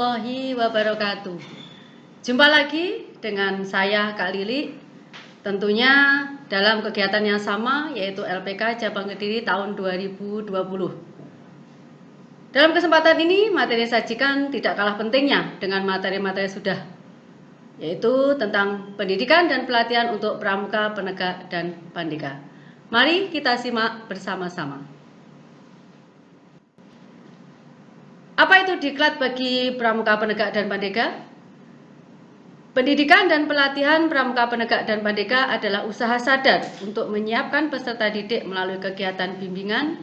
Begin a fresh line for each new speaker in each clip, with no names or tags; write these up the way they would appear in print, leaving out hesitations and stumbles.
warahmatullahi wabarakatuh. Jumpa lagi dengan saya Kak Lili, tentunya dalam kegiatan yang sama yaitu LPK Cabang Kediri tahun 2020. Dalam kesempatan ini materi sajikan tidak kalah pentingnya dengan materi-materi sudah, yaitu tentang pendidikan dan pelatihan untuk pramuka, penegak, dan pandega. Mari kita simak bersama-sama. Apa itu diklat bagi pramuka, penegak, dan pandega? Pendidikan dan pelatihan pramuka, penegak, dan pandega adalah usaha sadar untuk menyiapkan peserta didik melalui kegiatan bimbingan,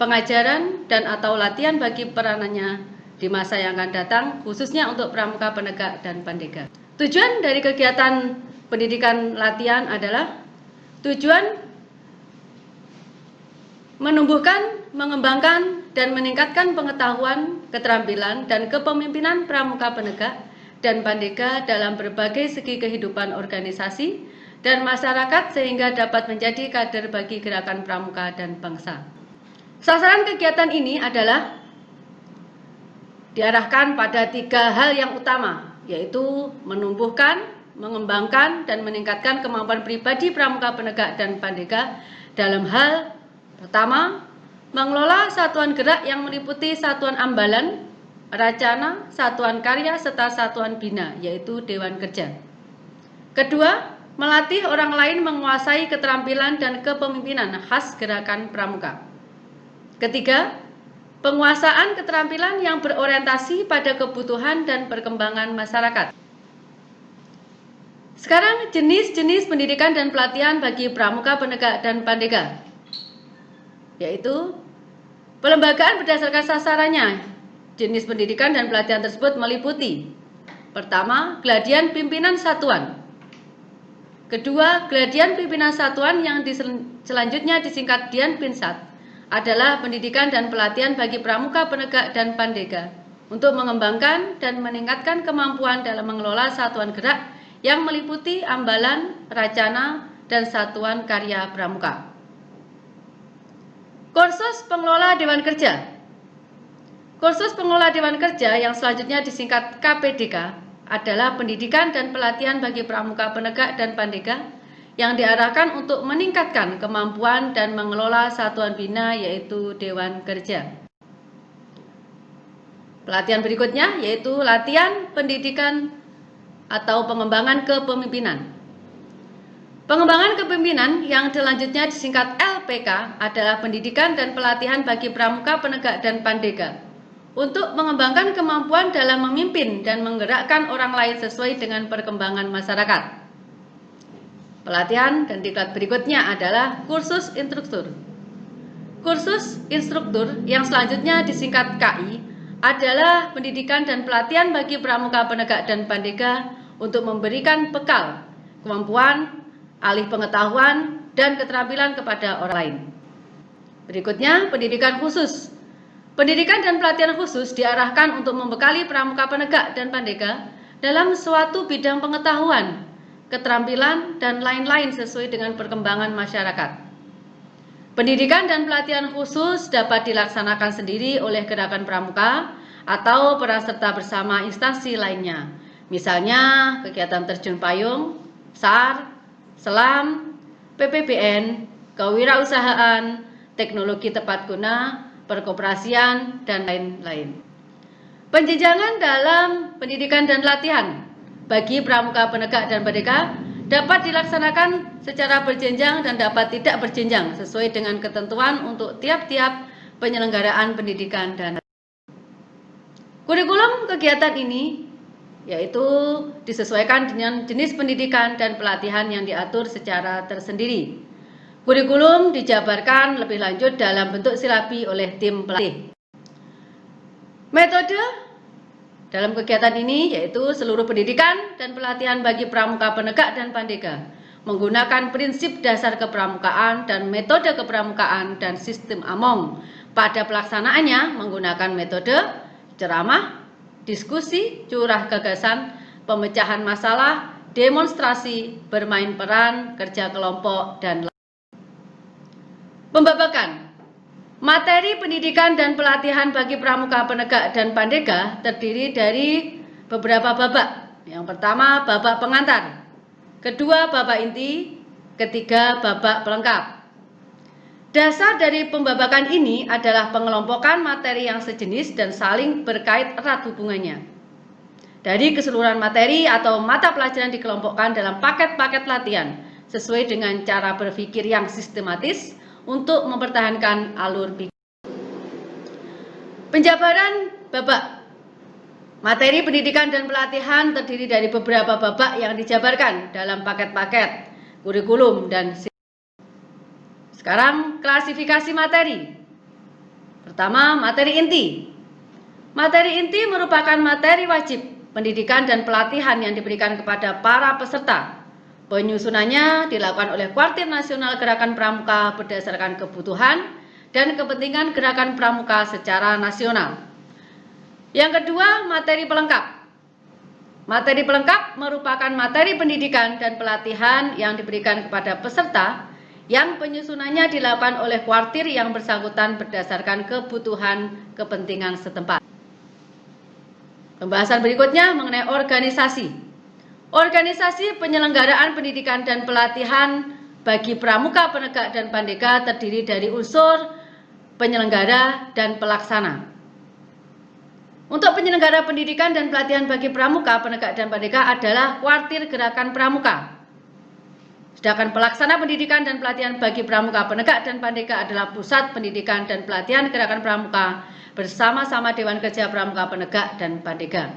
pengajaran, dan atau latihan bagi peranannya di masa yang akan datang, khususnya untuk pramuka, penegak, dan pandega. Tujuan dari kegiatan pendidikan latihan adalah tujuan menumbuhkan, mengembangkan, dan meningkatkan pengetahuan, keterampilan, dan kepemimpinan pramuka, penegak, dan pandega dalam berbagai segi kehidupan organisasi dan masyarakat sehingga dapat menjadi kader bagi gerakan pramuka dan bangsa. Sasaran kegiatan ini adalah diarahkan pada 3 hal yang utama, yaitu menumbuhkan, mengembangkan, dan meningkatkan kemampuan pribadi pramuka, penegak, dan pandega dalam hal pertama, mengelola satuan gerak yang meliputi satuan ambalan, racana, satuan karya, serta satuan bina, yaitu Dewan Kerja. Kedua, melatih orang lain menguasai keterampilan dan kepemimpinan khas gerakan pramuka. Ketiga, penguasaan keterampilan yang berorientasi pada kebutuhan dan perkembangan masyarakat. Sekarang jenis-jenis pendidikan dan pelatihan bagi pramuka, penegak, dan pandega, yaitu pelembagaan berdasarkan sasarannya. Jenis pendidikan dan pelatihan tersebut meliputi: pertama, geladian pimpinan satuan. Kedua, geladian pimpinan satuan yang selanjutnya disingkat Dian Pinsat adalah pendidikan dan pelatihan bagi pramuka, penegak, dan pandega untuk mengembangkan dan meningkatkan kemampuan dalam mengelola satuan gerak yang meliputi ambalan, racana, dan satuan karya pramuka. Kursus pengelola Dewan Kerja. Kursus pengelola Dewan Kerja yang selanjutnya disingkat KPDK adalah pendidikan dan pelatihan bagi pramuka, penegak, dan pandega yang diarahkan untuk meningkatkan kemampuan dan mengelola satuan bina, yaitu Dewan Kerja. Pelatihan berikutnya yaitu latihan pendidikan atau pengembangan kepemimpinan. Pengembangan kepemimpinan yang selanjutnya disingkat LPK adalah pendidikan dan pelatihan bagi pramuka, penegak, dan pandega untuk mengembangkan kemampuan dalam memimpin dan menggerakkan orang lain sesuai dengan perkembangan masyarakat. Pelatihan dan diklat berikutnya adalah kursus instruktur. Kursus instruktur yang selanjutnya disingkat KI adalah pendidikan dan pelatihan bagi pramuka, penegak, dan pandega untuk memberikan bekal, kemampuan, alih pengetahuan, dan keterampilan kepada orang lain. Berikutnya, pendidikan khusus. Pendidikan dan pelatihan khusus diarahkan untuk membekali pramuka, penegak, dan pandega dalam suatu bidang pengetahuan, keterampilan, dan lain-lain sesuai dengan perkembangan masyarakat. Pendidikan dan pelatihan khusus dapat dilaksanakan sendiri oleh gerakan pramuka atau peran serta bersama instansi lainnya, misalnya kegiatan terjun payung, SAR, Selam, PPBN, kewirausahaan, teknologi tepat guna, perkoperasian, dan lain-lain. Penjenjangan dalam pendidikan dan latihan bagi pramuka, penegak, dan pandega dapat dilaksanakan secara berjenjang dan dapat tidak berjenjang sesuai dengan ketentuan untuk tiap-tiap penyelenggaraan pendidikan dan kurikulum kegiatan ini yaitu disesuaikan dengan jenis pendidikan dan pelatihan yang diatur secara tersendiri. Kurikulum dijabarkan lebih lanjut dalam bentuk silabi oleh tim pelatih. Metode dalam kegiatan ini yaitu seluruh pendidikan dan pelatihan bagi pramuka, penegak, dan pandega menggunakan prinsip dasar kepramukaan dan metode kepramukaan dan sistem AMONG. Pada pelaksanaannya menggunakan metode ceramah, diskusi, curah gagasan, pemecahan masalah, demonstrasi, bermain peran, kerja kelompok, dan lain. Pembabakan. Materi pendidikan dan pelatihan bagi pramuka penegak dan pandega terdiri dari beberapa babak. Yang pertama, babak pengantar. Kedua, babak inti. Ketiga, babak pelengkap. Dasar dari pembabakan ini adalah pengelompokan materi yang sejenis dan saling berkait erat hubungannya. Dari keseluruhan materi atau mata pelajaran dikelompokkan dalam paket-paket latihan sesuai dengan cara berpikir yang sistematis untuk mempertahankan alur pikir. Penjabaran babak. Materi pendidikan dan pelatihan terdiri dari beberapa babak yang dijabarkan dalam paket-paket kurikulum dan sekarang klasifikasi materi. Pertama, materi inti. Materi inti merupakan materi wajib pendidikan dan pelatihan yang diberikan kepada para peserta. Penyusunannya dilakukan oleh Kuartir Nasional Gerakan Pramuka berdasarkan kebutuhan dan kepentingan Gerakan Pramuka secara nasional. Yang kedua, materi pelengkap. Materi pelengkap merupakan materi pendidikan dan pelatihan yang diberikan kepada peserta yang penyusunannya dilakukan oleh kuartir yang bersangkutan berdasarkan kebutuhan kepentingan setempat. Pembahasan berikutnya mengenai organisasi. Organisasi penyelenggaraan pendidikan dan pelatihan bagi pramuka penegak dan pandega terdiri dari unsur penyelenggara dan pelaksana. Untuk penyelenggara pendidikan dan pelatihan bagi pramuka penegak dan pandega adalah kuartir Gerakan Pramuka. Sedangkan pelaksana pendidikan dan pelatihan bagi pramuka penegak dan pandega adalah Pusat Pendidikan dan Pelatihan Gerakan Pramuka bersama-sama Dewan Kerja Pramuka Penegak dan Pandega.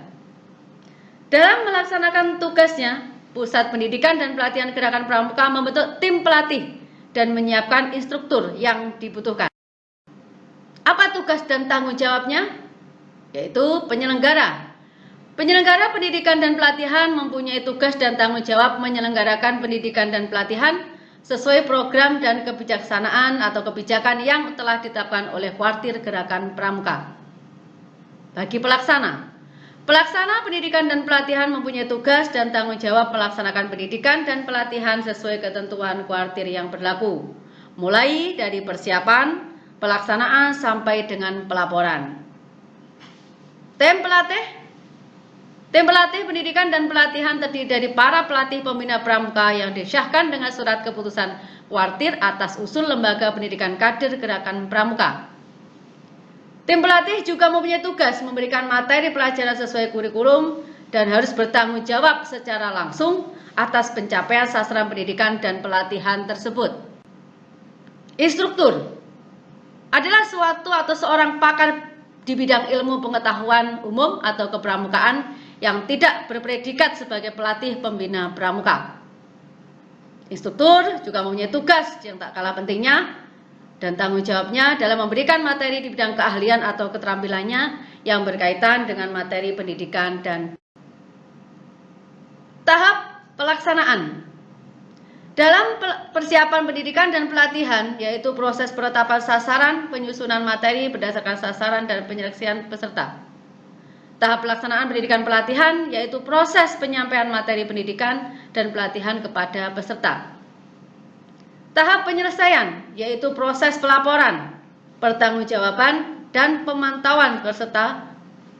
Dalam melaksanakan tugasnya, Pusat Pendidikan dan Pelatihan Gerakan Pramuka membentuk tim pelatih dan menyiapkan instruktur yang dibutuhkan. Apa tugas dan tanggung jawabnya? Yaitu penyelenggara. Penyelenggara pendidikan dan pelatihan mempunyai tugas dan tanggung jawab menyelenggarakan pendidikan dan pelatihan sesuai program dan kebijaksanaan atau kebijakan yang telah ditetapkan oleh Kuartir Gerakan Pramuka. Bagi pelaksana, pelaksana pendidikan dan pelatihan mempunyai tugas dan tanggung jawab melaksanakan pendidikan dan pelatihan sesuai ketentuan kuartir yang berlaku, mulai dari persiapan, pelaksanaan sampai dengan pelaporan. Tim pelatih pendidikan dan pelatihan terdiri dari para pelatih pembina pramuka yang disyahkan dengan surat keputusan kuartir atas usul Lembaga Pendidikan Kader Gerakan Pramuka. Tim pelatih juga mempunyai tugas memberikan materi pelajaran sesuai kurikulum dan harus bertanggung jawab secara langsung atas pencapaian sasaran pendidikan dan pelatihan tersebut. Instruktur adalah suatu atau seorang pakar di bidang ilmu pengetahuan umum atau kepramukaan yang tidak berpredikat sebagai pelatih pembina pramuka. Instruktur juga mempunyai tugas yang tak kalah pentingnya dan tanggung jawabnya dalam memberikan materi di bidang keahlian atau keterampilannya yang berkaitan dengan materi pendidikan dan tahap pelaksanaan. Dalam persiapan pendidikan dan pelatihan, yaitu proses penetapan sasaran, penyusunan materi berdasarkan sasaran dan penyeleksian peserta. Tahap pelaksanaan pendidikan pelatihan, yaitu proses penyampaian materi pendidikan dan pelatihan kepada peserta. Tahap penyelesaian, yaitu proses pelaporan, pertanggungjawaban, dan pemantauan peserta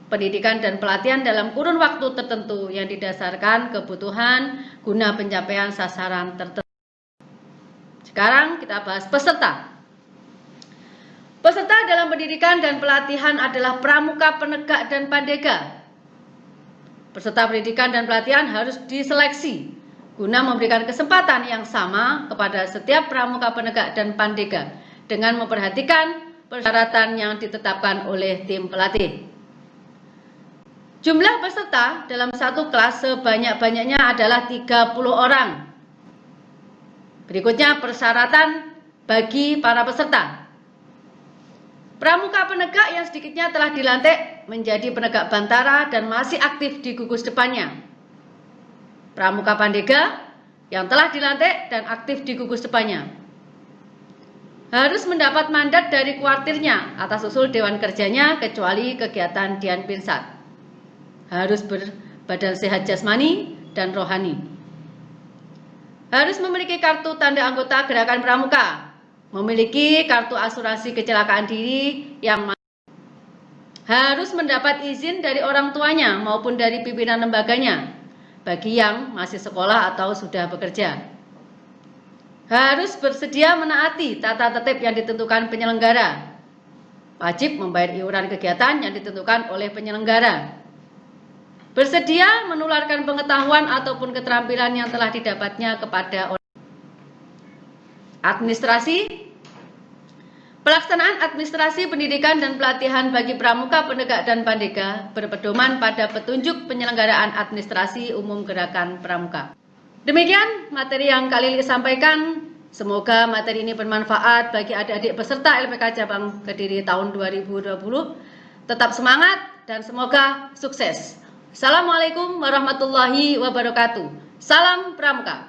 pendidikan dan pelatihan dalam kurun waktu tertentu yang didasarkan kebutuhan guna pencapaian sasaran tertentu. Sekarang kita bahas peserta. Peserta dalam pendidikan dan pelatihan adalah pramuka penegak dan pandega. Peserta pendidikan dan pelatihan harus diseleksi guna memberikan kesempatan yang sama kepada setiap pramuka penegak dan pandega dengan memperhatikan persyaratan yang ditetapkan oleh tim pelatih. Jumlah peserta dalam satu kelas sebanyak-banyaknya adalah 30 orang. Berikutnya persyaratan bagi para peserta. Pramuka penegak yang sedikitnya telah dilantik menjadi penegak bantara dan masih aktif di gugus depannya. Pramuka pandega yang telah dilantik dan aktif di gugus depannya harus mendapat mandat dari kuartirnya atas usul Dewan Kerjanya kecuali kegiatan Dian Pinsat. Harus berbadan sehat jasmani dan rohani. Harus memiliki kartu tanda anggota Gerakan Pramuka memiliki kartu asuransi kecelakaan diri yang harus mendapat izin dari orang tuanya maupun dari pimpinan lembaganya bagi yang masih sekolah atau sudah bekerja. Harus bersedia menaati tata tertib yang ditentukan penyelenggara. Wajib membayar iuran kegiatan yang ditentukan oleh penyelenggara. Bersedia menularkan pengetahuan ataupun keterampilan yang telah didapatnya kepada orang. Administrasi. Pelaksanaan administrasi pendidikan dan pelatihan bagi pramuka, penegak, dan pandega berpedoman pada petunjuk penyelenggaraan administrasi umum gerakan pramuka. Demikian materi yang Kak Lili sampaikan. Semoga materi ini bermanfaat bagi adik-adik peserta LPK Cabang Kediri tahun 2020. Tetap semangat dan semoga sukses. Assalamualaikum warahmatullahi wabarakatuh. Salam Pramuka.